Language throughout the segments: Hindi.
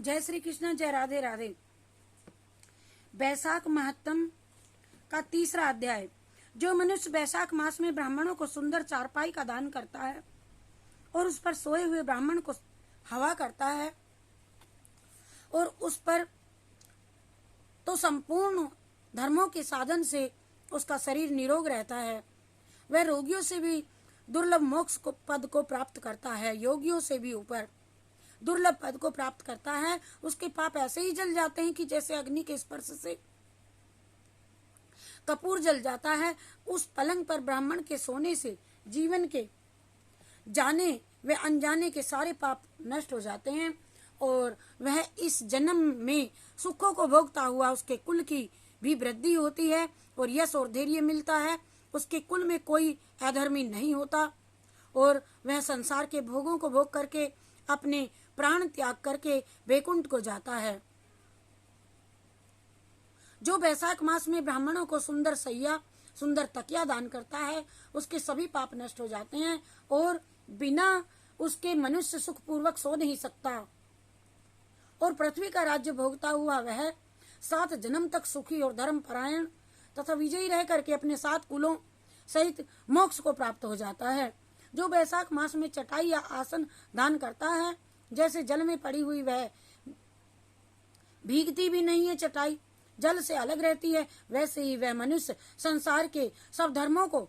जय श्री कृष्ण, जय राधे राधे। बैसाख महात्म का तीसरा अध्याय। जो मनुष्य बैसाख मास में ब्राह्मणों को सुंदर चारपाई का दान करता है और उस पर सोए हुए ब्राह्मण को हवा करता है और उस पर तो संपूर्ण धर्मों के साधन से उसका शरीर निरोग रहता है। वह रोगियों से भी दुर्लभ मोक्ष को पद को प्राप्त करता है, योगियों से भी ऊपर दुर्लभ पद को प्राप्त करता है। उसके पाप ऐसे ही जल जाते हैं कि जैसे अग्नि के स्पर्श से कपूर जल जाता है। उस पलंग पर ब्राह्मण के सोने से जीवन के जाने व अनजाने के सारे पाप नष्ट हो जाते हैं और वह इस जन्म में सुखों को भोगता हुआ उसके कुल की भी वृद्धि होती है और यश और धैर्य मिलता है। उसके कुल में कोई अधर्मी नहीं होता और वह संसार के भोगों को भोग करके अपने प्राण त्याग करके वैकुंठ को जाता है। जो बैसाख मास में ब्राह्मणों को सुंदर सैया सुंदर तकिया दान करता है उसके सभी पाप नष्ट हो जाते हैं और बिना उसके मनुष्य सुख पूर्वक सो नहीं सकता और पृथ्वी का राज्य भोगता हुआ वह 7 जन्म तक सुखी और धर्म परायण तथा विजयी रह करके अपने 7 कुलों सहित मोक्ष को प्राप्त हो जाता है। जो बैसाख मास में चटाई या आसन दान करता है, जैसे जल में पड़ी हुई वह भीगती भी नहीं है, चटाई जल से अलग रहती है, वैसे ही वह मनुष्य संसार के सब धर्मों को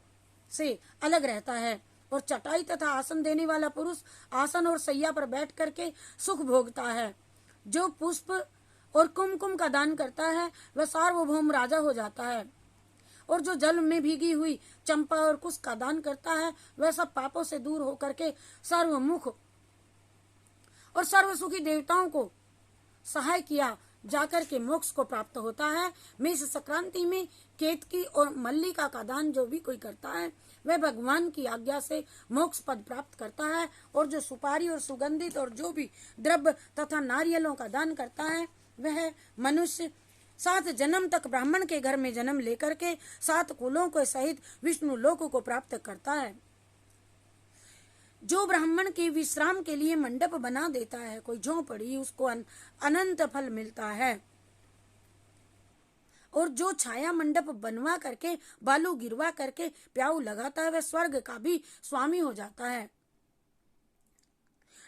से अलग रहता है। और चटाई तथा आसन देने वाला पुरुष आसन और सैया पर बैठ करके सुख भोगता है। जो पुष्प और कुमकुम का दान करता है वह सार्वभौम राजा हो जाता है और जो जल में भीगी हुई चंपा और कुश का दान करता है वह सब पापों से दूर होकर के सर्वमुख और सर्वसुखी देवताओं को सहाय किया जाकर के मोक्ष को प्राप्त होता है। मेष संक्रांति में केतकी और मल्लिका का दान जो भी कोई करता है वह भगवान की आज्ञा से मोक्ष पद प्राप्त करता है और जो सुपारी और सुगंधित और जो भी द्रव्य तथा नारियलों का दान करता है वह मनुष्य 7 जन्म तक ब्राह्मण के घर में जन्म लेकर के 7 कुलों के सहित विष्णु लोक को प्राप्त करता है। जो ब्राह्मण के विश्राम के लिए मंडप बना देता है, कोई झोंपड़ी, उसको अनंत फल मिलता है और जो छाया मंडप बनवा करके बालू गिरवा करके प्याऊ लगाता है वह स्वर्ग का भी स्वामी हो जाता है।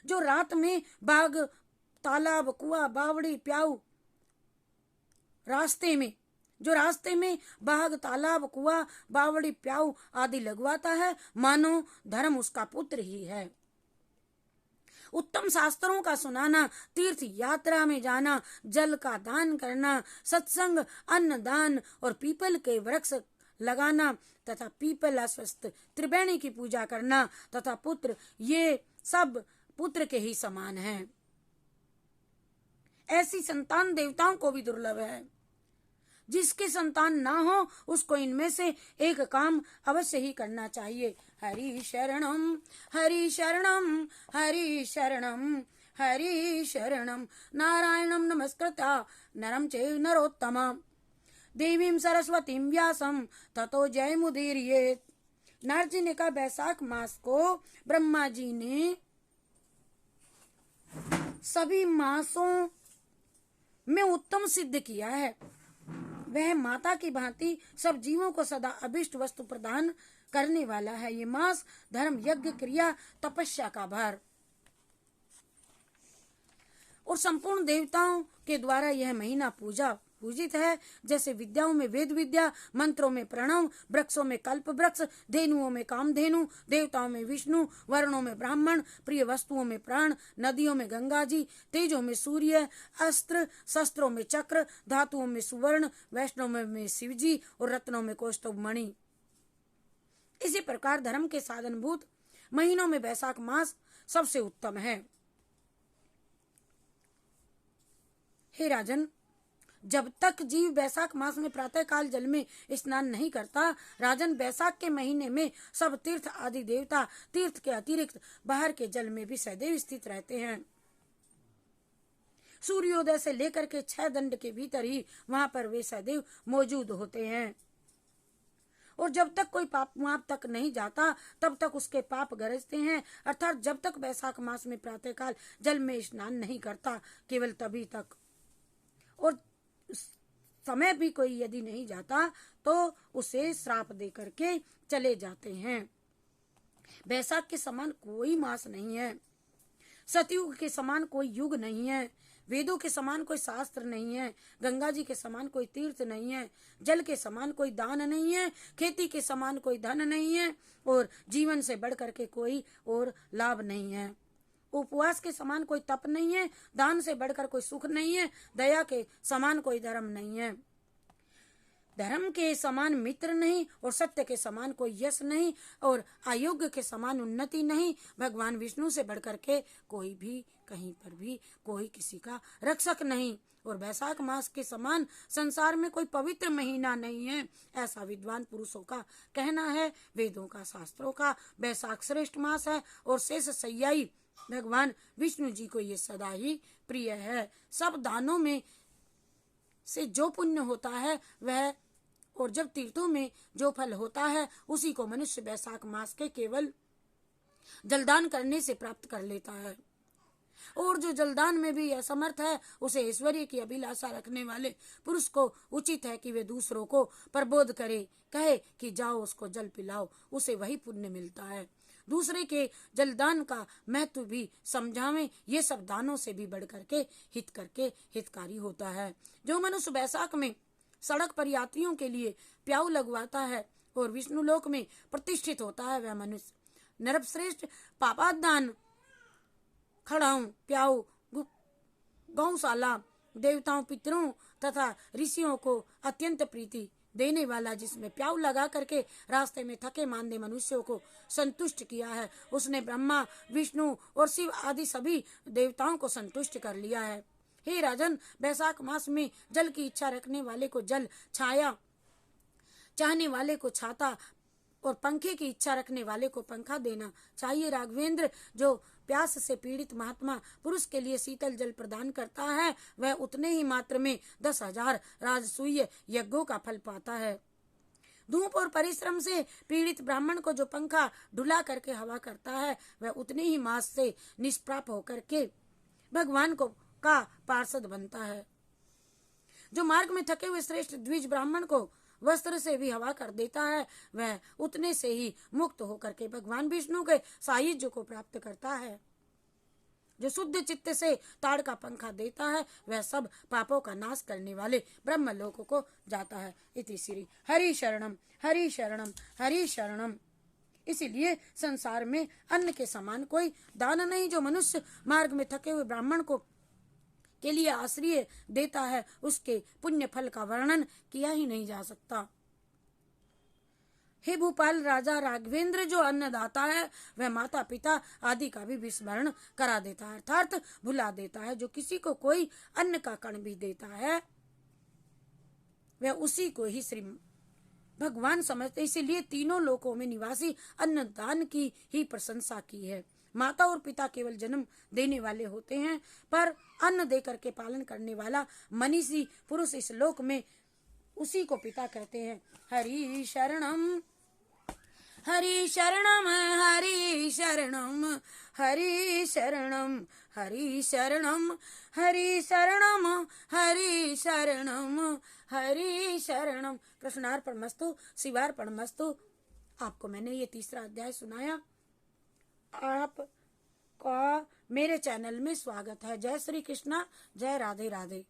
जो रात में बाग, तालाब, कुआं, बावड़ी, प्याऊ रास्ते में बाग, तालाब, कुआं, बावड़ी, प्याऊ आदि लगवाता है, मानो धर्म उसका पुत्र ही है। उत्तम शास्त्रों का सुनाना, तीर्थ यात्रा में जाना, जल का दान करना, सत्संग, अन्न दान और पीपल के वृक्ष लगाना तथा पीपल अश्वत्थ त्रिवेणी की पूजा करना तथा पुत्र, ये सब पुत्र के ही समान हैं। ऐसी संतान देवताओं को भी दुर्लभ है। जिसकी संतान ना हो उसको इनमें से एक काम अवश्य ही करना चाहिए। हरि शरणम हरि शरणम हरि शरणम हरि शरणम, नारायणम नमस्कृत्य नरं चैव नरोत्तमं देवीं सरस्वतीं व्यासं ततो जयमुदीरयेत्। नारद जी ने कहा बैसाख मास को ब्रह्मा जी ने सभी मासों में उत्तम सिद्ध किया है। वह माता की भांति सब जीवों को सदा अभिष्ट वस्तु प्रदान करने वाला है। ये मास धर्म, यज्ञ, क्रिया, तपस्या का भार और संपूर्ण देवताओं के द्वारा यह महीना पूजित है। जैसे विद्याओं में वेद विद्या, मंत्रों में प्रणव, वृक्षों में कल्प वृक्ष, धेनुओं में कामधेनु, देवताओं में विष्णु, वर्णों में ब्राह्मण, प्रिय वस्तुओं में प्राण, नदियों में गंगा जी, तेजों में सूर्य, अस्त्र शस्त्रों में चक्र, धातुओं में सुवर्ण, वैष्णव में शिवजी और रत्नों में कौस्तुभ मणि। इसी प्रकार धर्म के साधनभूत महीनों में बैसाख मास सबसे उत्तम है। हे राजन, जब तक जीव बैसाख मास में प्रातः काल जल में स्नान नहीं करता, राजन, बैसाख के महीने में सब तीर्थ आदि देवता तीर्थ के अतिरिक्त बाहर के जल में भी सदैव स्थित रहते हैं। सूर्योदय से लेकर के 6 दंड के भीतर ही वहां पर वे सदैव मौजूद होते हैं और जब तक कोई पाप वहां तक नहीं जाता तब तक उसके पाप गरजते हैं, अर्थात जब तक वैशाख मास में प्रातःकाल जल में स्नान नहीं करता केवल तभी तक। और समय भी कोई यदि नहीं जाता तो उसे श्राप दे करके चले जाते हैं। वैशाख के समान कोई मास नहीं है, सतयुग के समान कोई युग नहीं है, वेदों के समान कोई शास्त्र नहीं है, गंगा जी के समान कोई तीर्थ नहीं है, जल के समान कोई दान नहीं है, खेती के समान कोई धन नहीं है, और जीवन से बढ़ करके कोई और लाभ नहीं है। उपवास के समान कोई तप नहीं है, दान से बढ़कर कोई सुख नहीं है, दया के समान कोई धर्म नहीं है, धर्म के समान मित्र नहीं, और सत्य के समान कोई यश नहीं, और अयोग्य के समान उन्नति नहीं। भगवान विष्णु से बढ़कर के कोई भी कहीं पर भी कोई किसी का रक्षक नहीं, और वैशाख मास के समान संसार में कोई पवित्र महीना नहीं है, ऐसा विद्वान पुरुषों का कहना है, वेदों का, शास्त्रों का। वैशाख श्रेष्ठ मास है और शेष सैयाई भगवान विष्णु जी को ये सदा ही प्रिय है। सब दानों में से जो पुण्य होता है वह, और जब तीर्थों में जो फल होता है उसी को मनुष्य वैशाख मास के केवल जलदान करने से प्राप्त कर लेता है। और जो जलदान में भी असमर्थ है उसे ऐश्वर्य की अभिलाषा रखने वाले पुरुष को उचित है कि वे दूसरों को प्रबोध करे, कहे कि जाओ उसको जल पिलाओ, उसे वही पुण्य मिलता है। दूसरे के जलदान का महत्व भी समझावे, ये सब दानों से भी बढ़ करके हितकारी होता है। जो मनुष्य वैशाख में सड़क पर यात्रियों के लिए प्याऊ लगवाता है और विष्णु लोक में प्रतिष्ठित होता है, वह मनुष्य नरश्रेष्ठ पापादान, खड़ाऊ, प्याऊ, गौशाला, देवताओं, पितरों तथा ऋषियों को अत्यंत प्रीति देने वाला, जिसमें प्याऊ लगा करके रास्ते में थके मांदे मनुष्यों को संतुष्ट किया है, उसने ब्रह्मा, विष्णु और शिव आदि सभी देवताओं को संतुष्ट कर लिया है। हे राजन, वैशाख मास में जल की इच्छा रखने वाले को जल, छाया चाहने वाले को छाता और पंखे की इच्छा रखने वाले को पंखा देना चाहिए। राघवेंद्र, जो प्यास से पीड़ित महात्मा पुरुष के लिए शीतल जल प्रदान करता है वह उतने ही मात्र में 10,000 राजसूय यज्ञों का फल पाता है। धूप और परिश्रम से पीड़ित ब्राह्मण को जो पंखा ढुला करके हवा करता है वह उतने ही मास से निष्प्राप होकर के भगवान को का पार्षद बनता है। जो मार्ग में थके हुए श्रेष्ठ द्विज ब्राह्मण को वस्त्र से भी हवा कर देता है वह उतने से ही मुक्त होकर के भगवान विष्णु के सायुज्य को प्राप्त करता है। जो शुद्ध चित्त से ताड़ का पंखा देता है वह सब पापों का नाश करने वाले ब्रह्म लोक को जाता है। इति श्री हरि शरणम हरि शरणम हरि शरणम। इसीलिए संसार में अन्न के समान कोई दान नहीं। जो मनुष्य मार्ग में थके हुए ब्राह्मण को के लिए आश्रय देता है उसके पुण्य फल का वर्णन किया ही नहीं जा सकता। हे भूपाल राजा राघवेंद्र, जो अन्नदाता है वह माता पिता आदि का भी विस्मरण करा देता है, अर्थात भुला देता है। जो किसी को कोई अन्न का कण भी देता है वह उसी को ही श्री भगवान समझते। इसीलिए तीनों लोकों में निवासी अन्नदान की ही प्रशंसा की है। माता और पिता केवल जन्म देने वाले होते हैं, पर अन्न देकर के पालन करने वाला मनीषी पुरुष इस लोक में उसी को पिता कहते हैं। हरि शरणम हरि शरणम हरि शरणम हरि शरणम हरि शरणम हरि शरणम हरि शरणम हरि शरणम। कृष्णार्पणमस्तु, शिवार्पणमस्तु। आपको मैंने ये तीसरा अध्याय सुनाया। आपका मेरे चैनल में स्वागत है। जय श्री कृष्णा, जय राधे राधे।